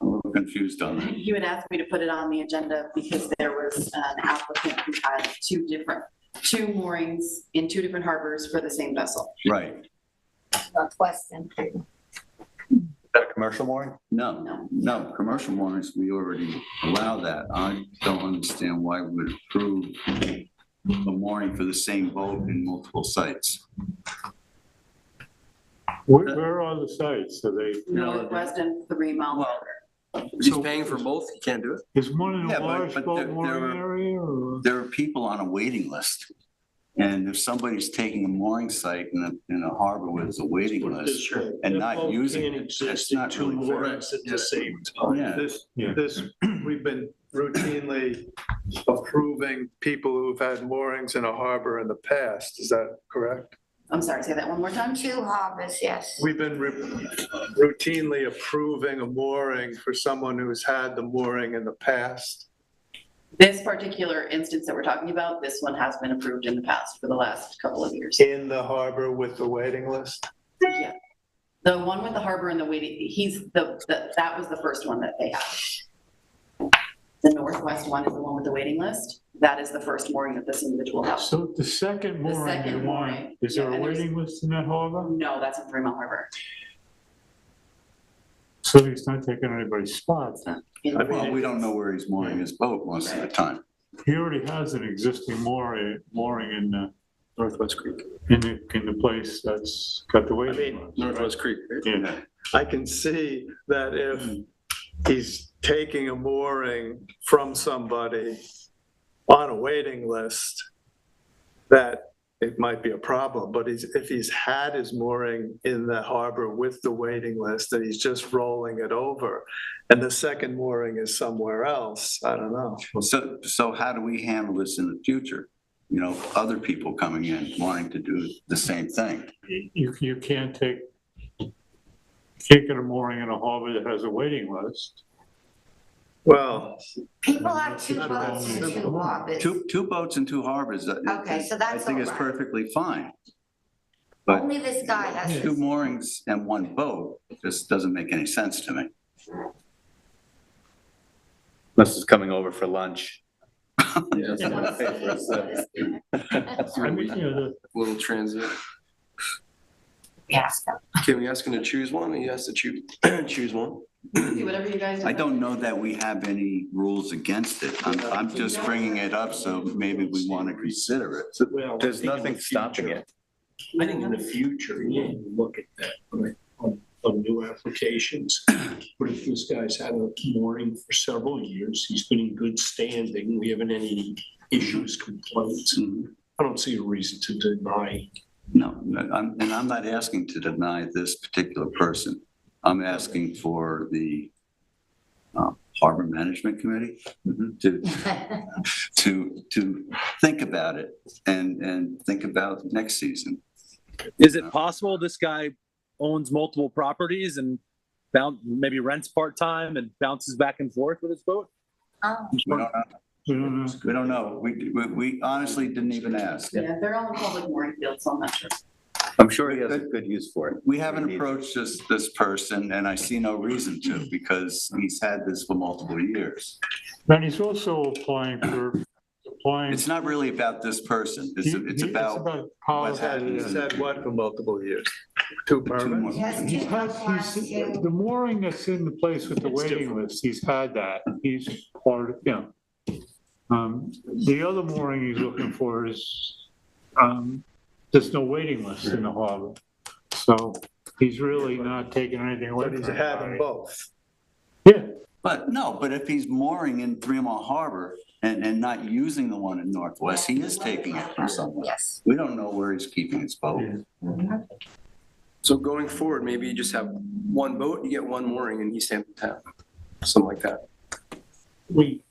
little confused on that. You had asked me to put it on the agenda because there was an applicant who had two moorings in two different harbors for the same vessel. Right. Question. Is that a commercial mooring? No, commercial moorings, we already allow that. I don't understand why we would approve a mooring for the same boat in multiple sites. Where are the sites? Are they? Northwest and 3 Mile River. If he's paying for both, he can't do it. Is one in Yeah, a large but boat mooring area or? There are people on a waiting list. And if somebody's taking a mooring site in a harbor where there's a waiting list and not using it, it's not two really fair. moorings at the same time. Yeah. This, we've been routinely approving people who've had moorings in a harbor in the past. Is that correct? I'm sorry, say that one more time. 2 harbors, yes. We've been routinely approving a mooring for someone who's had the mooring in the past. This particular instance that we're talking about, this one has been approved in the past for the last couple of years. In the harbor with the waiting list? Yeah. The one with the harbor and the waiting, that was the first one that they had. The northwest one is the one with the waiting list. That is the first mooring that this individual has. So the second mooring you second want, mooring, is there yeah, a and there's- waiting list in that harbor? No, that's in 3 Mile Harbor. So he's not taking anybody's spot then. Well, we don't know where he's mooring his boat most of the time. He already has an existing mooring in Northwest Creek. the place that's got the waiting list. Northwest Creek, right? Yeah. I can see that if he's taking a mooring from somebody on a waiting list, that it might be a problem, but if he's had his mooring in the harbor with the waiting list and he's just rolling it over, and the second mooring is somewhere else, I don't know. So how do we handle this in the future? You know, other people coming in wanting to do the same thing. You can't take a mooring in a harbor that has a waiting list. Well, People have 2 boats and 2 harbors. Two boats and 2 harbors. Okay, so I that's think all it's right. perfectly fine. But Only this guy has 2 this. moorings and 1 boat just doesn't make any sense to me. Unless it's coming over for lunch. Yeah. Someone pay for us, I mean, Little transit. Yes. Can we ask him to choose one? He has to choose one. Do whatever you guys. I don't know that we have any rules against it. I'm just bringing it up, so maybe we want to consider it. Well, There's I think in nothing the stopping future- it. I think in the future, you look at that on new applications. But if this guy's had a mooring for several years, he's been in good standing, we haven't any issues, complaints. I don't see a reason to deny. No, I'm not asking to deny this particular person. I'm asking for the Harbor Management Committee to think about it and think about next season. Is it possible this guy owns multiple properties and maybe rents part-time and bounces back and forth with his boat? Oh. We don't know. We honestly didn't even ask. Yeah, they're all in public mooring fields, so I'm not sure. I'm sure he has a good use for it. We haven't approached this person, and I see no reason to, because he's had this for multiple years. and he's also applying. It's not really about this person. It's about what's happening. he's had what for multiple years? 2 permits? The mooring that's in the place with the waiting list, he's had that. He's part of, the other mooring he's looking for is, there's no waiting list in the harbor. So he's really not taking anything away But from he's having anybody. both. Yeah. But if he's mooring in 3 Mile Harbor and not using the one in Northwest, he is taking it from somewhere. Yes. We don't know where he's keeping his boat. So going forward, maybe you just have 1 boat, you get 1 mooring in East Hampton town, something like that. We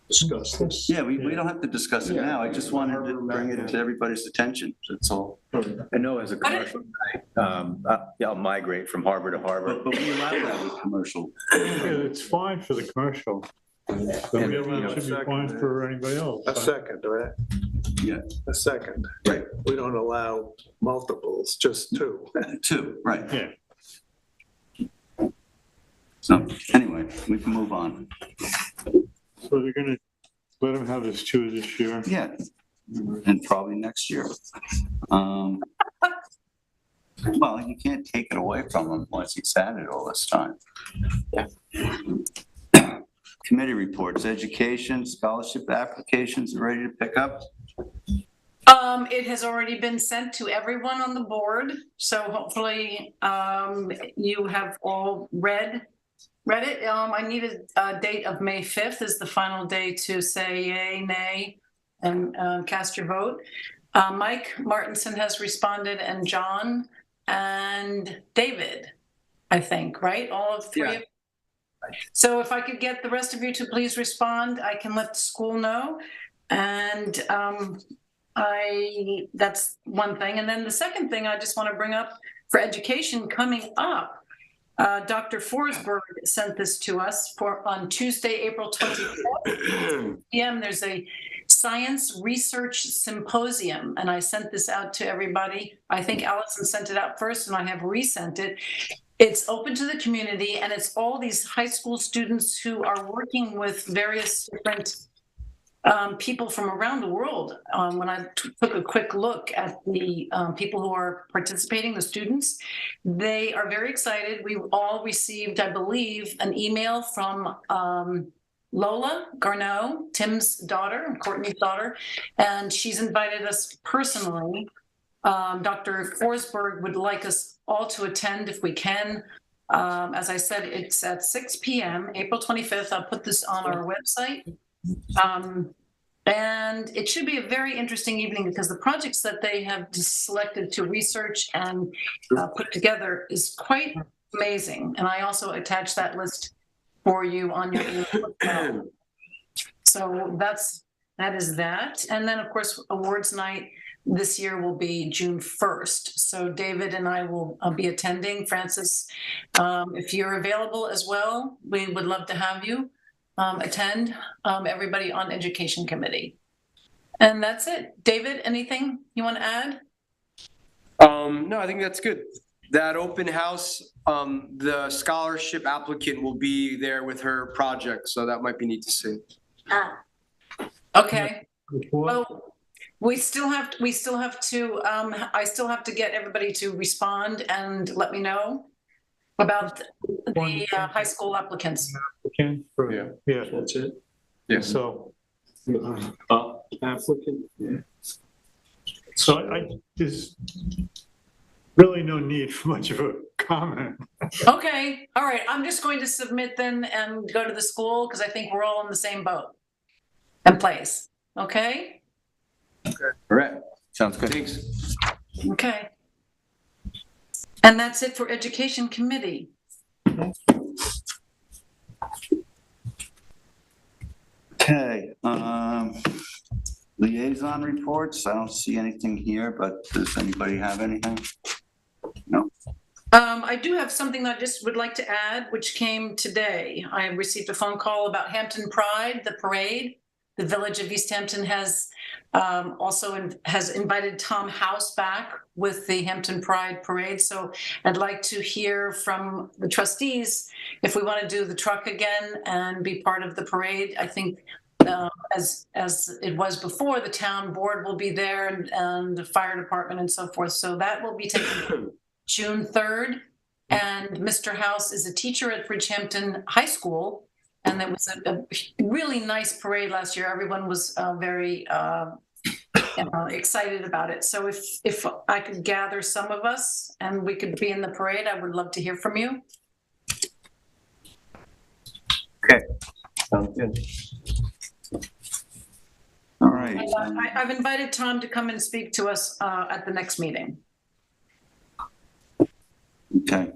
discussed this. Yeah, we don't have to discuss it now. I just wanted to bring it to everybody's attention. That's all. I know as a commercial guy, I'll migrate from harbor to harbor. But we allow that with commercial. Yeah, it's fine for the commercial. So And, it should be fine for anybody else. A second, right? Yeah. A second. Right. We don't allow multiples, just 2. 2, right. Yeah. So anyway, we can move on. So they're gonna let him have his 2 this year. Yeah, and probably next year. Well, you can't take it away from him once he's had it all this time. Committee reports, education, scholarship applications are ready to pick up. It has already been sent to everyone on the board, so hopefully, you have all read it. I need a date of May 5th is the final day to say yay, nay, and cast your vote. Mike Martinson has responded, and John and David, I think, right? All of three Yeah. of. So if I could get the rest of you to please respond, I can let the school know. And that's one thing. And then the second thing I just want to bring up for education coming up, Dr. Forsberg sent this to us on Tuesday, April 24th p.m. There's a science research symposium, and I sent this out to everybody. I think Allison sent it out first, and I have resent it. It's open to the community, and it's all these high school students who are working with various different people from around the world. When I took a quick look at the people who are participating, the students, they are very excited. We all received, I believe, an email from Lola Garneau, Tim's daughter, Courtney's daughter, and she's invited us personally. Dr. Forsberg would like us all to attend if we can. As I said, it's at 6 p.m., April 25th. I'll put this on our website. And it should be a very interesting evening because the projects that they have selected to research and put together is quite amazing. And I also attached that list for you on your email. So that is that. And then, of course, awards night this year will be June 1st. So David and I will be attending. Francis, if you're available as well, we would love to have you attend, everybody on Education Committee. And that's it. David, anything you want to add? No, I think that's good. That open house, the scholarship applicant will be there with her project, so that might be neat to see. Okay. Well, we still have to, I still have to get everybody to respond and let me know about the high school applicants. Yeah, That's it. Yeah. so, Applicant. yeah. So there's really no need for much of a comment. Okay, all right. I'm just going to submit then and go to the school because I think we're all in the same boat and place. Okay? All right. Sounds good. Thanks. Okay. And that's it for Education Committee. Okay, liaison reports, I don't see anything here, but does anybody have anything? No? I do have something that I just would like to add, which came today. I received a phone call about Hampton Pride, the parade. The Village of East Hampton has has invited Tom House back with the Hampton Pride Parade. So I'd like to hear from the trustees if we want to do the truck again and be part of the parade. I think as it was before, the town board will be there and the fire department and so forth. So that will be taking June 3rd. And Mr. House is a teacher at Bridgehampton High School. And there was a really nice parade last year. Everyone was very excited about it. So if I could gather some of us and we could be in the parade, I would love to hear from you. Okay. Sounds good. All right. I've invited Tom to come and speak to us at the next meeting. Okay.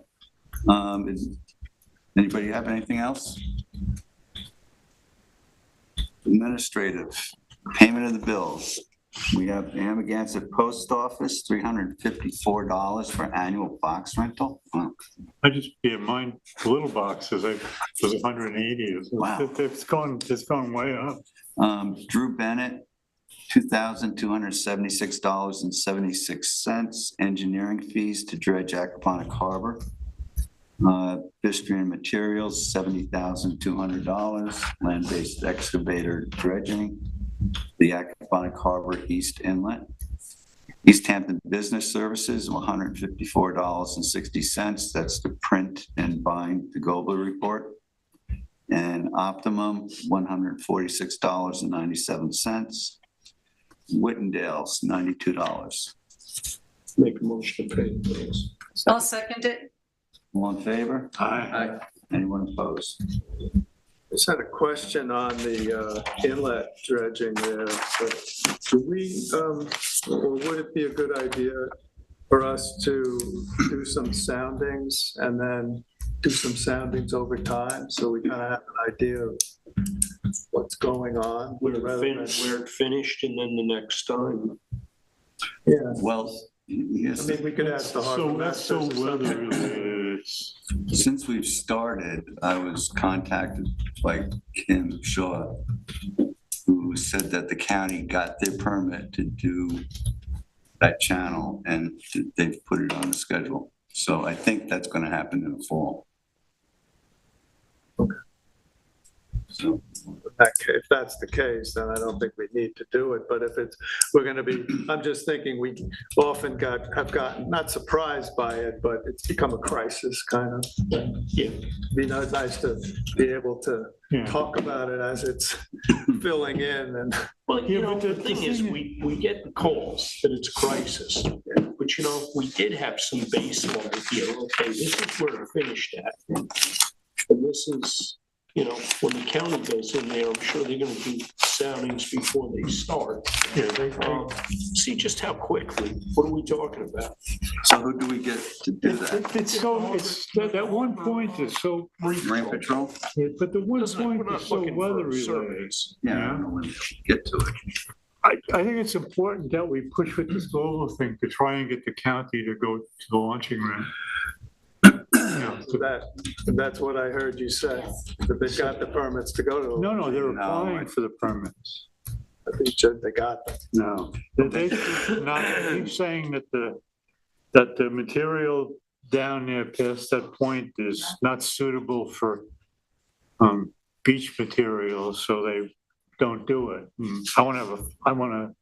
Anybody have anything else? Administrative, payment of the bills. We have Amagansett Post Office, $354 for annual box rental. Wow. Mine, the little boxes, was 180. Wow. It's gone way up. Drew Bennett, $2,276.76. Engineering fees to dredge Aquaponic Harbor. Bistrian Materials, $70,200. Land-based excavator dredging. The Aquaponic Harbor East Inlet. East Hampton Business Services, $154.60. That's to print and bind the Gobler report. And Optimum, $146.97. Whittendale's, $92. Make a motion to pay the bills. I'll second it. All in favor? Aye. Anyone opposed? Just had a question on the inlet dredging there. So do we, or would it be a good idea for us to do some soundings and then do some soundings over time so we kind of have an idea of what's going on? Where rather than- it finished and then the next time. Yeah, Well, I yes, mean, we could ask the harbor That's so masters. or weather something. related. since we've started, I was contacted by Kim Shaw, who said that the county got their permit to do that channel and they've put it on the schedule. So I think that's going to happen in the fall. So, If that's the case, then I don't think we need to do it, but if it's, we're gonna be, I'm just thinking we often have gotten, not surprised by it, but it's become a crisis kind of. Yeah. Be nice to be able to Yeah. talk about it as it's filling in and. Well, you Yeah, know, but the the thing thing is, is- we get the calls that it's a crisis. But you know, we did have some baseline here. Okay, this is where it finished at. And this is, you know, when the county goes in there, I'm sure they're gonna do soundings before they start. Yeah, See just how quickly, what are we talking about? so who do we get to do that? it's so, that one point is so, Rain Patrol? but the one Listen, we're point not is so looking for weather related. surveys. Yeah, I Yeah. don't know when we'll get to it. I think it's important that we push with this global thing to try and get the county to go to the launching ramp. So that's what I heard you say, that they've got the permits to go to. No, they're No, applying for the permits. I think they got them. No, they keep saying that the material down there past that point is not suitable for beach material, so they don't do it. I want to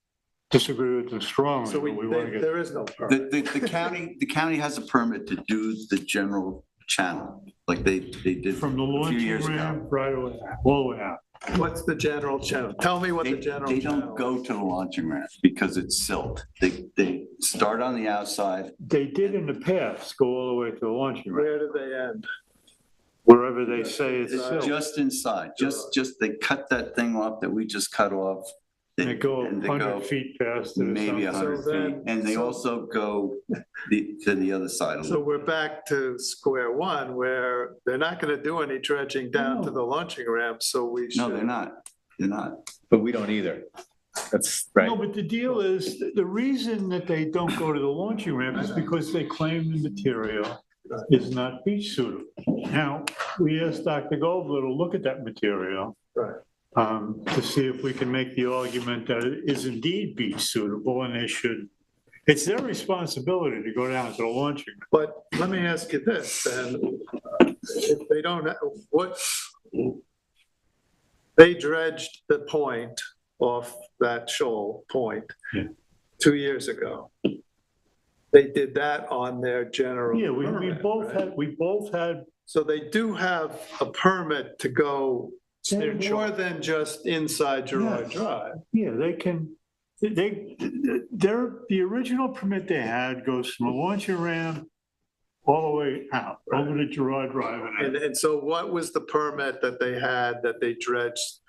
disagree with them strongly, So but we want to get. there is no permit. The county has a permit to do the general channel, like they did From the a few launching years ago. ramp right away, all the way out. What's the general channel? Tell me what the general They channel. don't go to the launching ramp because it's silt. They start on the outside. They did in the past go all the way to the launching ramp, Where do they end? wherever they say it's It's silt. just inside, just they cut that thing off that we just cut off. They go and they 100 go feet past it or maybe something. 100 So then- feet. And they so- also go to the other side a So little. we're back to square one where they're not gonna do any dredging down to the launching ramp, so we should. No, they're not. They're not. But we don't either. That's right. No, but the deal is, the reason that they don't go to the launching ramp is because they claim the material is not beach suitable. Now, we asked Dr. Goldblatt to look at that material. Right. To see if we can make the argument that it is indeed beach suitable and they should, it's their responsibility to go down to the launching. But let me ask you this, then, if they don't, what, they dredged the point off that shoal point Yeah. 2 years ago. They did that on their general. Yeah, we permit, both right? had, So they do have a permit to go They're more than just inside Gerard Yes. Drive. yeah, they can, the original permit they had goes from the launching ramp all the way out, over to Gerard Drive and out. And so what was the permit that they had that they dredged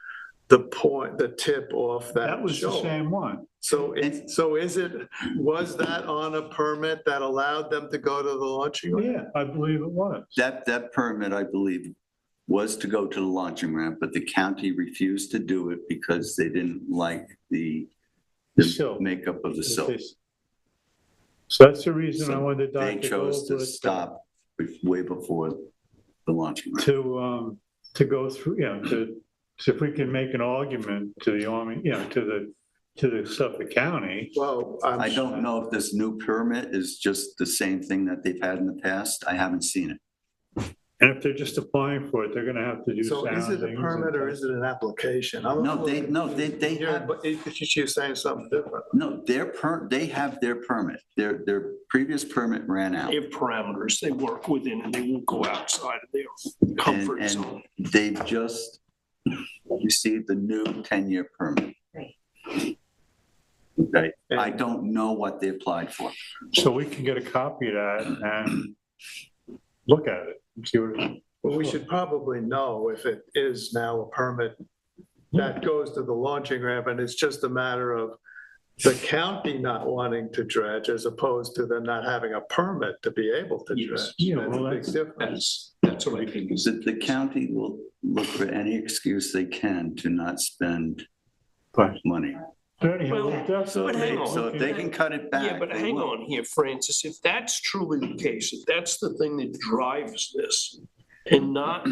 the point, the tip off that That was the shoal? same one. So was that on a permit that allowed them to go to the launching ramp? Yeah, I believe it was. That permit, I believe, was to go to the launching ramp, but the county refused to do it because they didn't like the Silt. makeup of the silt. So that's the reason I So wanted They Dr. chose to Goldblatt stop way before the launching ramp. to go through, to see if we can make an argument to the Army, to the Suffolk County. Well, I don't know if this new permit is just the same thing that they've had in the past. I haven't seen it. And if they're just applying for it, they're gonna have to do So is it a soundings permit or and- is it an application? No, they You're- have, But you're saying something different. no, they have their permit. Their previous permit ran out. They have parameters they work within and they won't go outside of their comfort And zone. they've just received the new 10-year permit. Okay, I don't know what they applied for. So we can get a copy of that and look at it and see what. But we should probably know if it is now a permit that goes to the launching ramp, and it's just a matter of the county not wanting to dredge as opposed to them not having a permit to be able to dredge. Yeah, That's well, a big difference. That's what I think is. The county will look for any excuse they can to not spend Right. money. Anyhow, Well, we'll definitely but hang on. So if they can cut it back. Yeah, but they hang will. on here, Francis, if that's truly the case, if that's the thing that drives this and not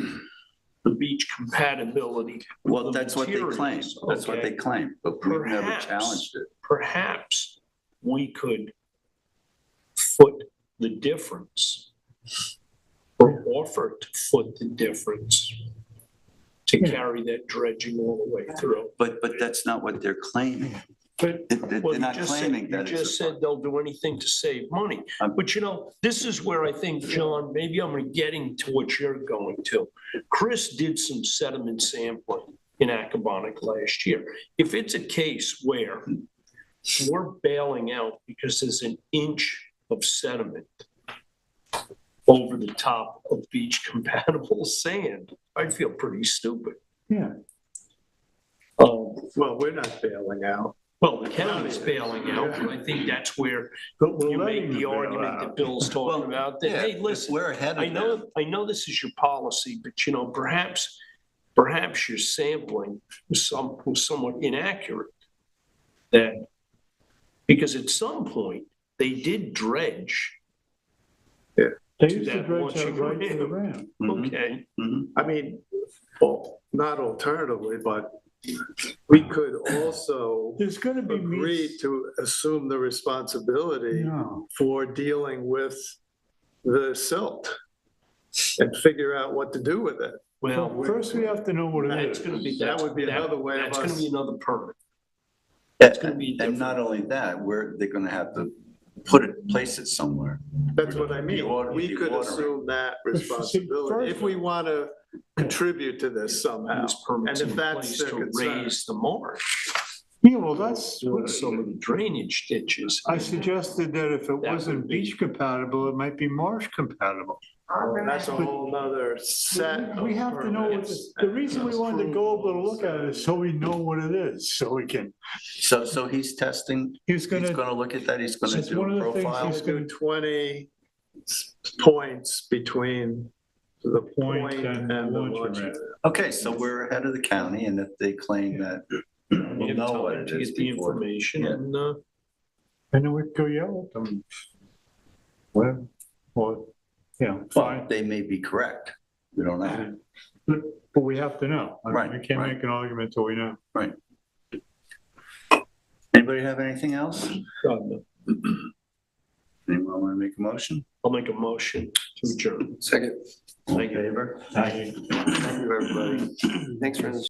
the beach compatibility. Well, that's what they claim. materials, That's what okay, they claim, but we've never Perhaps. challenged it. Perhaps we could foot the difference or offer to foot the difference to carry that dredging all the way through. But that's not what they're claiming. But They're Well, you not just said, claiming you that just it's. said they'll do anything to save money. But you know, this is where I think, John, maybe I'm getting to what you're going to. Chris did some sediment sampling in Accabonac last year. If it's a case where we're bailing out because there's an inch of sediment over the top of beach compatible sand, I feel pretty stupid. yeah, Well, we're not bailing out. Well, the county's bailing out, but I think that's where but we're you make letting the them bail argument that out. Bill's talking Well, about, that, yeah, hey, if listen, we're ahead of I know, them. I know this is your policy, but you know, perhaps your sampling was somewhat inaccurate. That, because at some point, they did dredge. They to used to that dredge launching out right to the ramp. ramp. Mhm, Okay, mhm. I mean, well, not alternatively, but we could also There's gonna be agree meets. to assume the responsibility No, for dealing with the silt and figure out what to do with it. well, well, first we have to know what it that's is. gonna be, That would be another way of that's gonna us- be another permit. It's gonna be And not only that, they're gonna have to place it somewhere. That's what I mean. Water- We could watering. assume that See, responsibility if first- we want to contribute to this somehow. These permits And if in that's place their to concern. raise the marsh. Yeah, well, that's, With some of the drainage ditches. I suggested that if it That wasn't would be- beach compatible, it might be marsh compatible. That's a whole nother set. We have to know, what the reason we wanted to go over to look at it is so we know what it is, so we can, So he's testing, he's he's gonna, gonna look at that, he's gonna It's do one a of the things profile. he's Do 20 points between the Point point and and the launching launching. ramp. Okay, so we're ahead of the county, and if they claim that, we'll We have know what time it to is get the before. information Yeah. and, and then we go yell at them. Well, or, yeah, Well, fine, they may be correct, we don't know. but we have to know. I mean, Right, we can't right. make an argument till we know. Anybody have anything else? Anyone Anyone want to make a motion? I'll make a motion to adjourn. Second. All in favor? Thank you. Thank you, everybody. Thanks, Francis.